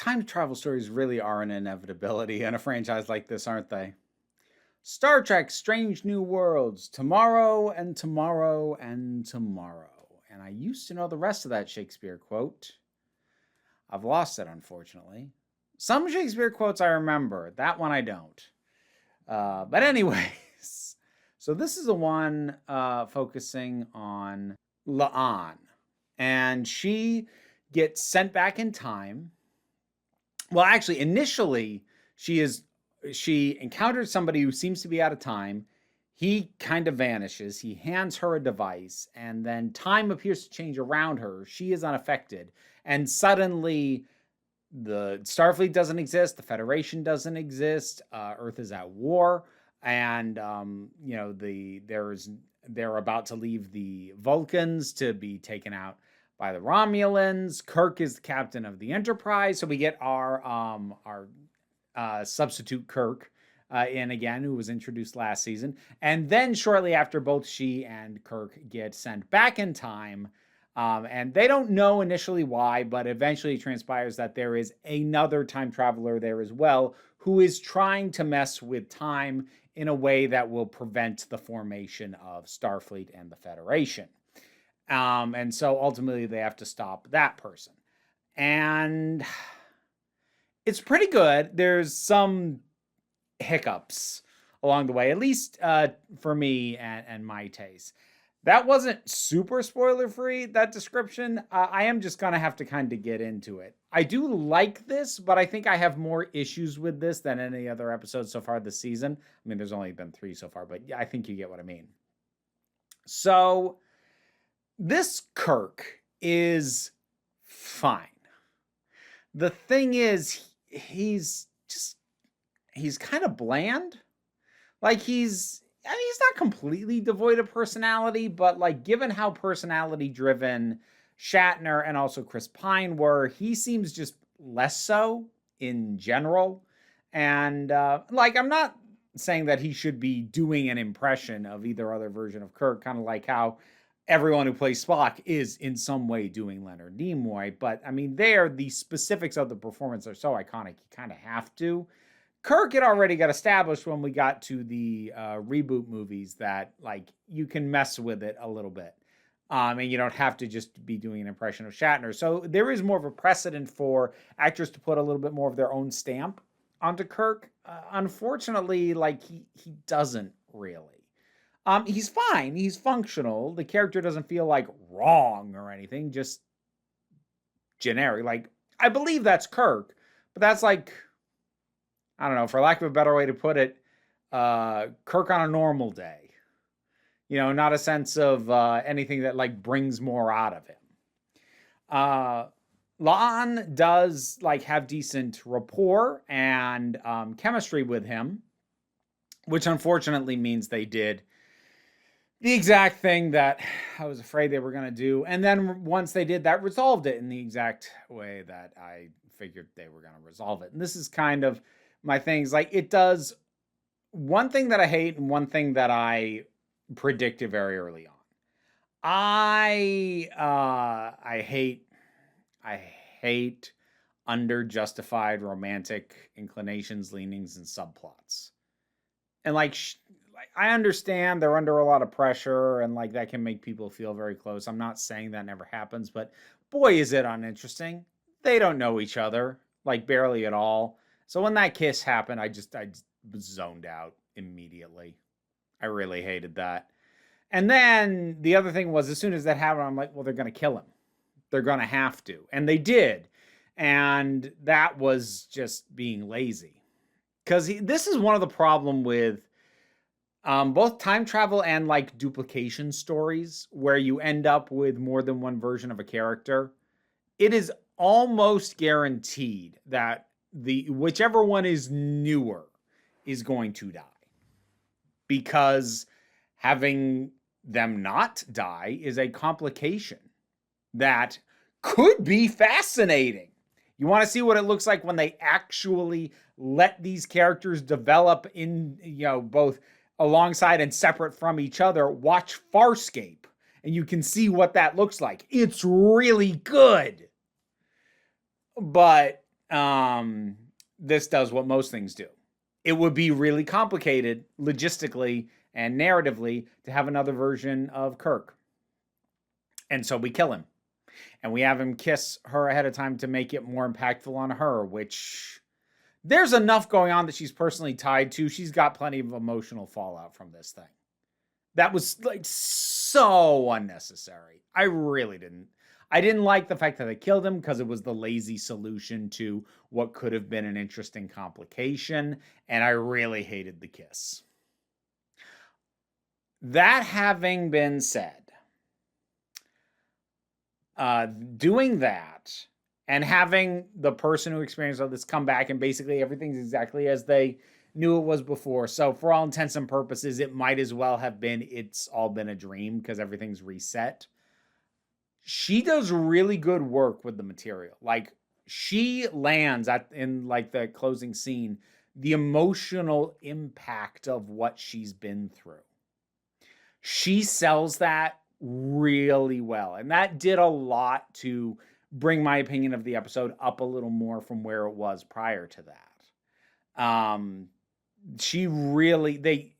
Time travel stories really are an inevitability in a franchise like this, aren't they? Star Trek Strange New Worlds, tomorrow and tomorrow and tomorrow. And I used to know the rest of that Shakespeare quote. I've lost it, unfortunately. Some Shakespeare quotes I remember, that one I don't. But, anyways, so this is the one focusing on La'an. And she gets sent back in time. Well, actually, initially, she encounters somebody who seems to be out of time. He kind of vanishes. He hands her a device, and then time appears to change around her. She is unaffected, and suddenly the Starfleet doesn't exist. The Federation doesn't exist. Earth is at war, and they're about to leave the Vulcans to be taken out by the Romulans. Kirk is the captain of the Enterprise, so we get our substitute Kirk in again, who was introduced last season. And then shortly after, both she and Kirk get sent back in time. And they don't know initially why, but eventually it transpires that there is another time traveler there as well, who is trying to mess with time in a way that will prevent the formation of Starfleet and the Federation. And so ultimately they have to stop that person. And it's pretty good. There's some hiccups along the way, at least for me and my taste. That wasn't super spoiler free, that description. I am just going to have to kind of get into it. I do like this, but I think I have more issues with this than any other episode so far this season. I mean, there's only been 3 so far, but yeah, I think you get what I mean. So this Kirk is fine. The thing is, he's kind of bland. Like he's not completely devoid of personality, but like given how personality driven Shatner and also Chris Pine were, he seems just less so in general. And I'm not saying that he should be doing an impression of either other version of Kirk, kind of like how everyone who plays Spock is in some way doing Leonard Nimoy. But I mean, the specifics of the performance are so iconic, you kind of have to. Kirk had already got established when we got to the reboot movies that like you can mess with it a little bit. And you don't have to just be doing an impression of Shatner. So there is more of a precedent for actors to put a little bit more of their own stamp onto Kirk. Unfortunately, like he doesn't really. He's fine. He's functional. The character doesn't feel like wrong or anything, just generic. Like, I believe that's Kirk, but that's like, I don't know, for lack of a better way to put it, Kirk on a normal day. You know, not a sense of anything that like brings more out of him. La'an does like have decent rapport and chemistry with him, which unfortunately means they did the exact thing that I was afraid they were going to do. And then once they did that, resolved it in the exact way that I figured they were going to resolve it. And this is kind of my things. Like it does one thing that I hate and one thing that I predicted very early on. I hate under-justified romantic inclinations, leanings, and subplots. And like I understand they're under a lot of pressure and like that can make people feel very close. I'm not saying that never happens, but boy, is it uninteresting. They don't know each other, like barely at all. So when that kiss happened, I just zoned out immediately. I really hated that. And then the other thing was, as soon as that happened, I'm like, well, they're going to kill him. They're going to have to. And they did. And that was just being lazy. Because this is one of the problem with both time travel and like duplication stories where you end up with more than one version of a character. It is almost guaranteed that whichever one is newer is going to die. Because having them not die is a complication that could be fascinating. You want to see what it looks like when they actually let these characters develop in, both alongside and separate from each other. Watch Farscape, and you can see what that looks like. It's really good. But this does what most things do. It would be really complicated logistically and narratively to have another version of Kirk. And so we kill him. And we have him kiss her ahead of time to make it more impactful on her, which there's enough going on that she's personally tied to. She's got plenty of emotional fallout from this thing. That was like so unnecessary. I didn't like the fact that they killed him because it was the lazy solution to what could have been an interesting complication. And I really hated the kiss. That having been said, doing that and having the person who experienced all this come back and basically everything's exactly as they knew it was before. So for all intents and purposes, it might as well have been it's all been a dream because everything's reset. She does really good work with the material. Like she lands in like the closing scene, the emotional impact of what she's been through. She sells that really well. And that did a lot to bring my opinion of the episode up a little more from where it was prior to that. She really,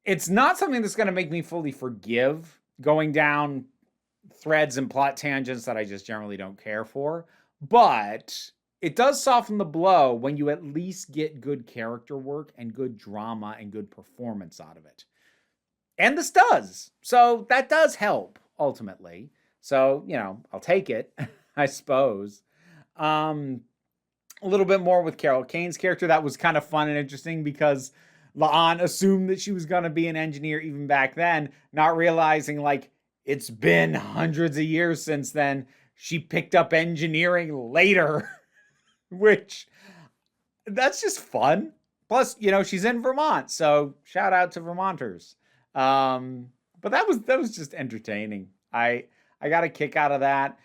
it's not something that's going to make me fully forgive going down threads and plot tangents that I just generally don't care for. But it does soften the blow when you at least get good character work and good drama and good performance out of it. And this does. So that does help, ultimately. So, I'll take it, I suppose. A little bit more with Carol Kane's character. That was kind of fun and interesting because La'an assumed that she was going to be an engineer even back then, not realizing, like, it's been hundreds of years since then. She picked up engineering later, which, that's just fun. Plus, she's in Vermont, so shout out to Vermonters. But that was just entertaining. I got a kick out of that.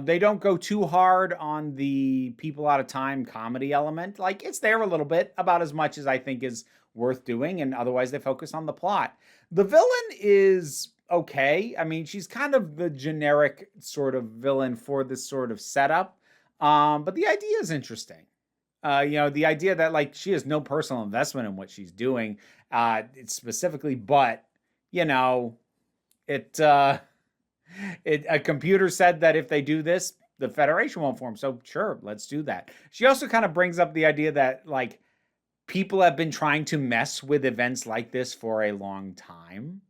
They don't go too hard on the people out of time comedy element. Like it's there a little bit, about as much as I think is worth doing, and otherwise they focus on the plot. The villain is okay. I mean, she's kind of the generic sort of villain for this sort of setup. But the idea is interesting. The idea that like she has no personal investment in what she's doing, specifically, but a computer said that if they do this, the Federation won't form. So sure, let's do that. She also kind of brings up the idea that like people have been trying to mess with events like this for a long time.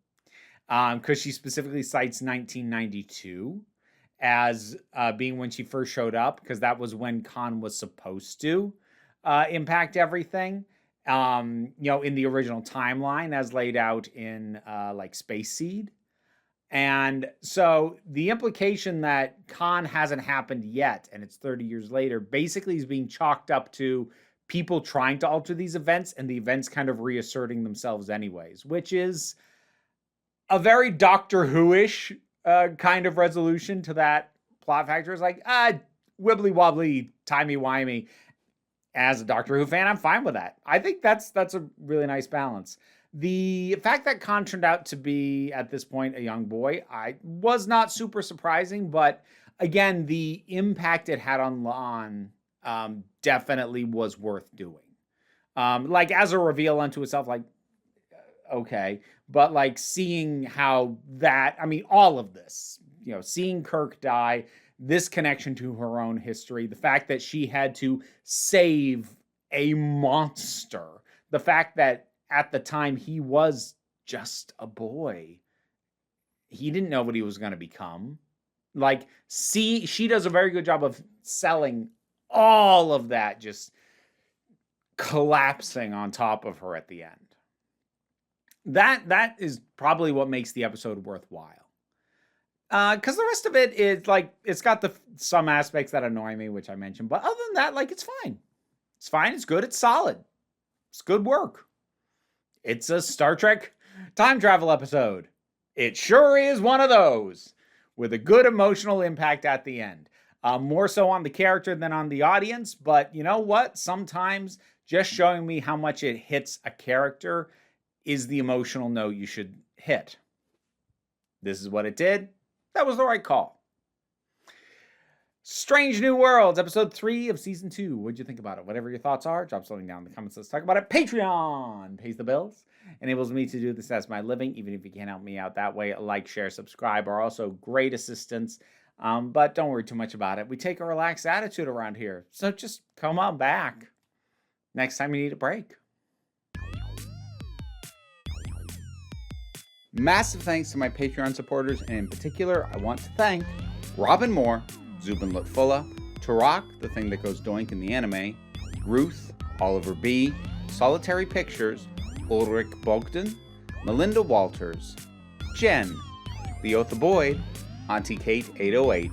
Because she specifically cites 1992 as being when she first showed up, because that was when Khan was supposed to impact everything. In the original timeline as laid out in like Space Seed. And so the implication that Khan hasn't happened yet and it's 30 years later basically is being chalked up to people trying to alter these events and the events kind of reasserting themselves anyways, which is a very Doctor Who-ish kind of resolution to that plot factor. Is like, wibbly wobbly, timey-wimey. As a Doctor Who fan, I'm fine with that. I think that's a really nice balance. The fact that Khan turned out to be, at this point, a young boy, I was not super surprising, but again, the impact it had on La'an definitely was worth doing. Like, as a reveal unto itself, like, okay. But, like, seeing how that, I mean, all of this, seeing Kirk die, this connection to her own history, the fact that she had to save a monster, the fact that at the time he was just a boy, he didn't know what he was going to become. Like, she does a very good job of selling all of that just collapsing on top of her at the end. That is probably what makes the episode worthwhile. Because the rest of it is like, it's got some aspects that annoy me, which I mentioned, but other than that, like, it's fine. It's fine. It's good. It's solid. It's good work. It's a Star Trek time travel episode. It sure is one of those with a good emotional impact at the end. More so on the character than on the audience, but you know what? Sometimes just showing me how much it hits a character is the emotional note you should hit. This is what it did. That was the right call. Strange New Worlds, episode 3 of season 2. What'd you think about it? Whatever your thoughts are, drop something down in the comments. Let's talk about it. Patreon pays the bills, enables me to do this as my living. Even if you can't help me out that way, like, share, subscribe are also great assistance. But don't worry too much about it. We take a relaxed attitude around here, so just come on back next time you need a break. Massive thanks to my Patreon supporters, and in particular, I want to thank Robin Moore, Zubin Lutfullah, Tarak, the thing that goes doink in the anime, Ruth, Oliver B., Solitary Pictures, Ulrich Bogdan, Melinda Walters, Jen, Leotha Boyd, Auntie Kate 808,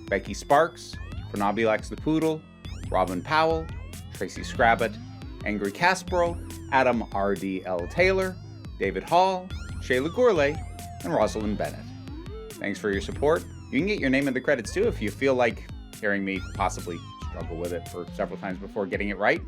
Becky Sparks, Fernabilax the Poodle, Robin Powell, Tracy Scrabbit, Angry Kasparov, Adam R.D.L. Taylor, David Hall, Shayla Gourlay, and Rosalind Bennett. Thanks for your support. You can get your name in the credits too if you feel like hearing me possibly struggle with it for several times before getting it right.